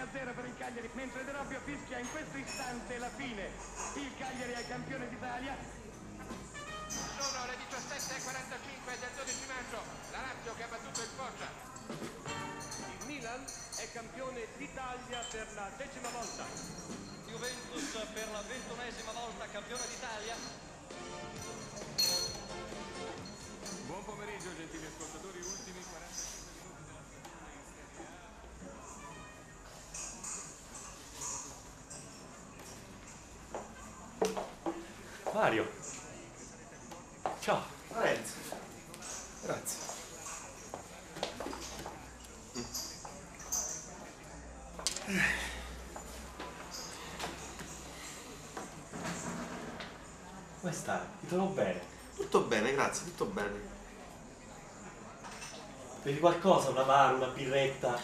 1-0 per il Cagliari, mentre De Robbio fischia in questo istante la fine. Il Cagliari è campione d'Italia. Sono le 17:45 del 12 maggio, la Lazio che ha battuto il Foggia. Il Milan è campione d'Italia per la 10ª volta. Juventus per la 21ª volta campione d'Italia. Buon pomeriggio gentili ascoltatori, ultimi 45 minuti della stagione in Serie A. Mario, ciao. Lorenzo, grazie. Come stai? Ti trovo bene. Tutto bene, grazie, tutto bene. Vedi qualcosa? Una mano, una birretta?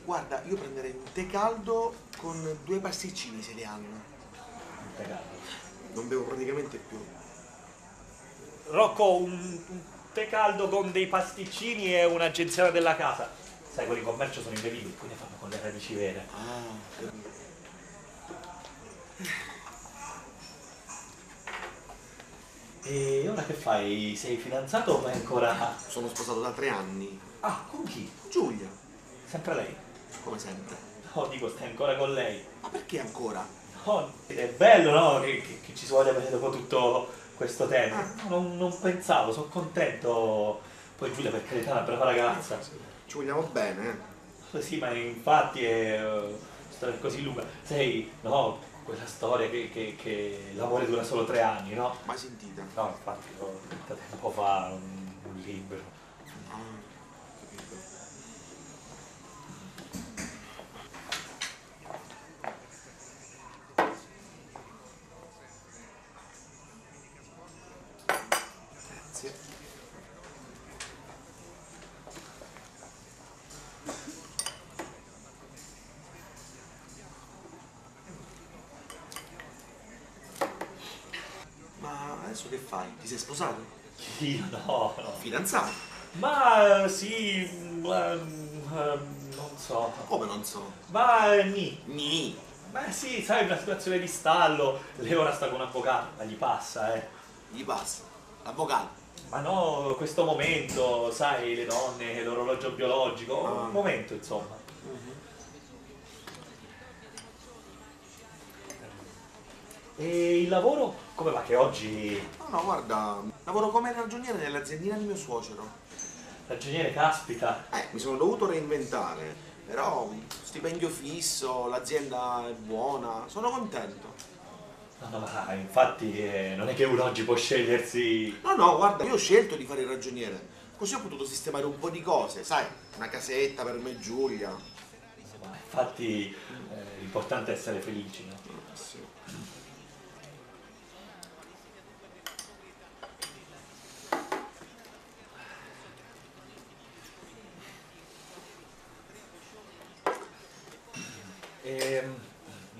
Guarda, io prenderei un tè caldo con 2 pasticcini se li hanno. Un tè caldo. Non bevo praticamente più. Rocco, un tè caldo con dei pasticcini e un'agenzia della casa. Sai, quelli in commercio sono imbevibili, quindi fanno con le radici vere. Ah, capito. E ora che fai? Sei fidanzato o vai ancora? Sono sposato da 3 anni. Ah, con chi? Giulia, Sempre lei? come sempre. No, dico, stai ancora con lei. Ma perché ancora? No, è bello, no? Che ci si voglia bene dopo tutto questo tempo. Non pensavo, sono contento. Poi Giulia, per carità, è una brava ragazza. Ci vogliamo bene, Sì, ma infatti è storia così lunga. Sai, no, quella storia che l'amore dura solo 3 anni, no? Mai sentita? No, infatti l'ho letta tempo fa, un libro. Ah, capito. Grazie. Ma adesso che fai? Ti sei sposato? Io no, no. Fidanzato? Ma sì, non so. Come non so? Ma ni. Ni. Beh sì, sai, una situazione di stallo. Lei ora sta con un avvocato, ma gli passa, eh. Gli passa. L'avvocato. Ma no, questo momento, sai, le donne, l'orologio biologico, Ah. un momento insomma. E il lavoro come va? Che oggi No, guarda, lavoro come ragioniere nell'aziendina di mio suocero. ragioniere caspita. Mi sono dovuto reinventare, però stipendio fisso, l'azienda è buona, sono contento. No, ma infatti non è che uno oggi può scegliersi. No, guarda, io ho scelto di fare il ragioniere, così ho potuto sistemare un po' di cose, sai, una casetta per me e Giulia. Ma infatti l'importante è essere felici, no? Sì.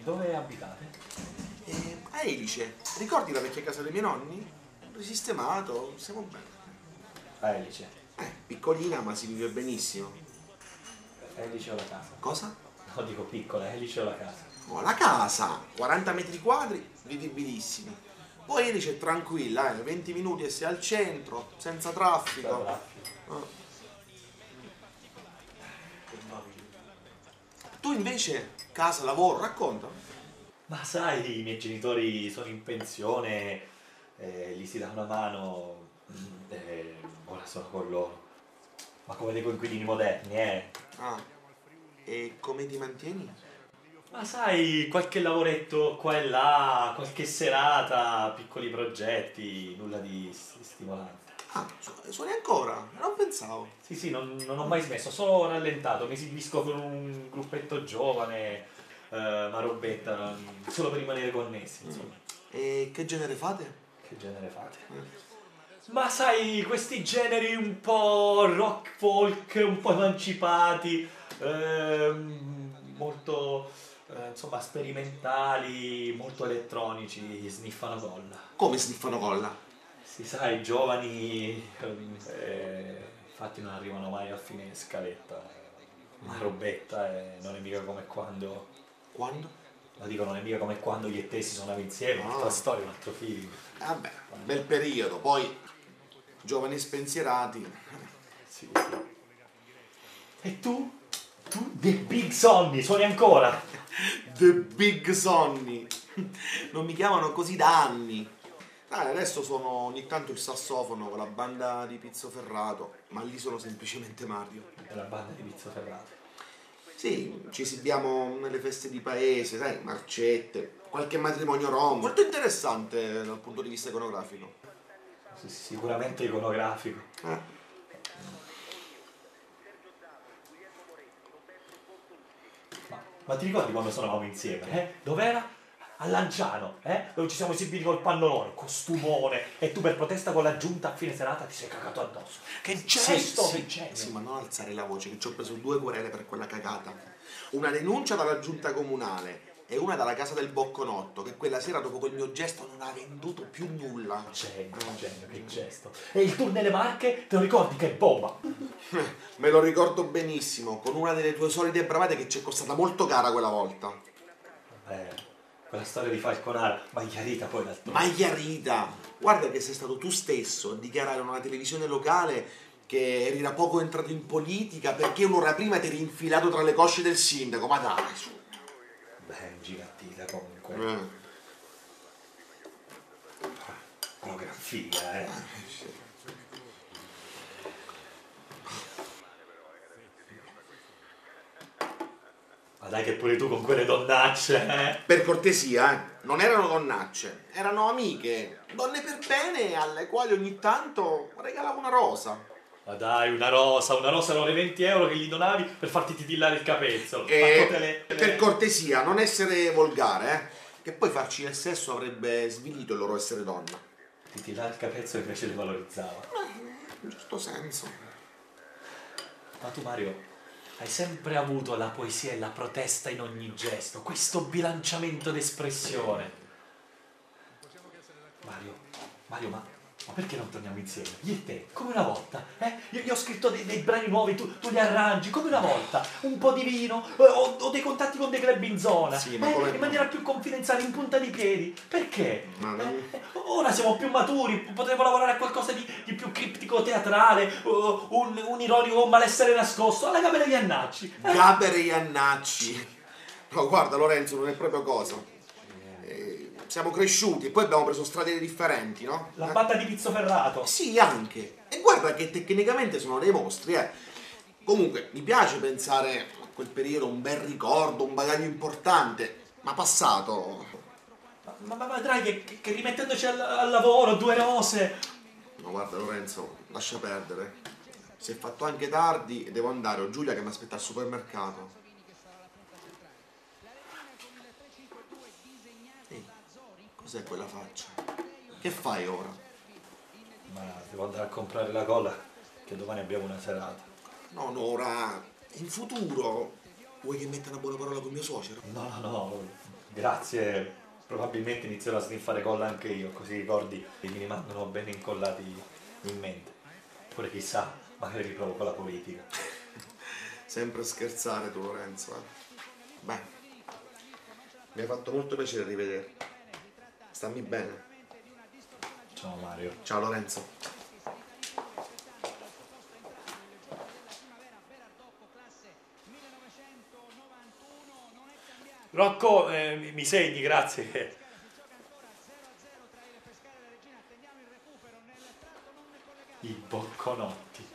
Dove abitate? A Elice, ricordi la vecchia casa dei miei nonni? Risistemato, siamo bene. A Elice. Piccolina ma si vive benissimo. Elice o la casa? Cosa? No, dico piccola, Elice o la casa? Oh, la casa, 40 metri quadri, vivibilissimi. Poi Elice è tranquilla, 20 minuti e sei al centro, senza traffico. Ah. Tu invece, casa, lavoro, racconta. Ma sai, i miei genitori sono in pensione, gli si dà una mano, ora sono con loro. Ma come dei coinquilini moderni, eh? Ah, e come ti mantieni? Ma sai, qualche lavoretto qua e là, qualche serata, piccoli progetti, nulla di stimolante. Ah, suoni ancora? Non pensavo. Sì, non ho mai smesso, solo rallentato, mi esibisco con un gruppetto giovane, ma robetta, solo per rimanere connessi, insomma. E che genere fate? Che genere fate? Ma sai, questi generi un po' rock folk, un po' emancipati, molto, insomma, sperimentali, molto elettronici, sniffano colla. Come sniffano colla? Si sa, i giovani infatti non arrivano mai a fine scaletta. Una robetta e non è mica come quando... Quando? Lo dico, non è mica come quando io e te si suonava insieme, un'altra storia, un altro film. Vabbè, bel periodo, poi giovani spensierati. Sì, sì. E tu? Tu, The Big Sonny, suoni ancora? The Big Sonny. Non mi chiamano così da anni. Adesso suono ogni tanto il sassofono con la banda di Pizzoferrato, ma lì sono semplicemente Mario. È la banda di Pizzoferrato. Sì, ci esibiamo nelle feste di paese, sai, marcette, qualche matrimonio rom. Molto interessante dal punto di vista iconografico. Sì, sicuramente iconografico. Ma ti ricordi quando suonavamo insieme? Dov'era? A Lanciano, dove ci siamo esibiti col pannolone, costumone, e tu per protesta con la giunta a fine serata ti sei cagato addosso. Che gesto, Sì, che genio! sì, ma non alzare la voce, che ci ho preso 2 querele per quella cagata. Una denuncia dalla giunta comunale e una dalla casa del Bocconotto, che quella sera dopo quel mio gesto non ha venduto più nulla. Genio, che gesto. E il tour nelle Marche, te lo ricordi che bomba? Me lo ricordo benissimo, con una delle tue solite bravate che ci è costata molto cara quella volta. Quella storia di Falconara, ma chiarita poi d'altronde. Ma chiarita! Guarda che sei stato tu stesso a dichiarare a una televisione locale che eri da poco entrato in politica perché un'ora prima ti eri infilato tra le cosce del sindaco, ma dai, su. Beh, gigantita comunque. Una gran figa, Ma dai che pure tu con quelle donnacce, Per cortesia, non erano donnacce, erano amiche, donne per bene alle quali ogni tanto regalavo una rosa. Ma dai, una rosa erano le 20 euro che gli donavi per farti titillare il capezzolo. Per cortesia, non essere volgare, che poi farci il sesso avrebbe svilito il loro essere donna. Titillare il capezzolo invece le valorizzava. In certo senso. Ma tu Mario, hai sempre avuto la poesia e la protesta in ogni gesto, questo bilanciamento d'espressione. Mario, ma perché non torniamo insieme? Io e te, come una volta, Io ho scritto dei brani nuovi, tu li arrangi, come una volta. Un po' di vino, ho dei contatti con dei club in zona, Sì, ma come... in maniera più confidenziale, in punta di piedi. Perché? Ora siamo più maturi, potremmo lavorare a qualcosa di più criptico teatrale, un ironico malessere nascosto, alla Gabere Iannacci. Gabere Iannacci. No, guarda Lorenzo, non è proprio cosa. Siamo cresciuti e poi abbiamo preso strade differenti, no? La banda di Pizzoferrato. Sì, anche. E guarda che tecnicamente sono dei mostri, Comunque, mi piace pensare a quel periodo un bel ricordo, un bagaglio importante, ma passato. Ma vedrai che rimettendoci al lavoro, 2 rose. No, guarda Lorenzo, lascia perdere. Si è fatto anche tardi e devo andare. Ho Giulia che mi aspetta al supermercato. Cos'è quella faccia? Che fai ora? Ma devo andare a comprare la colla, che domani abbiamo una serata. No, ora, in futuro, vuoi che metta una buona parola con mio suocero? No, grazie. Probabilmente inizierò a sniffare colla anche io, così i ricordi mi rimangono ben incollati in mente. Oppure chissà, magari riprovo con la politica. Sempre a scherzare tu, Lorenzo, Beh, mi ha fatto molto piacere rivederti. Stammi bene. Ciao Mario. Ciao Lorenzo. Rocco, mi segni, grazie. I Bocconotti.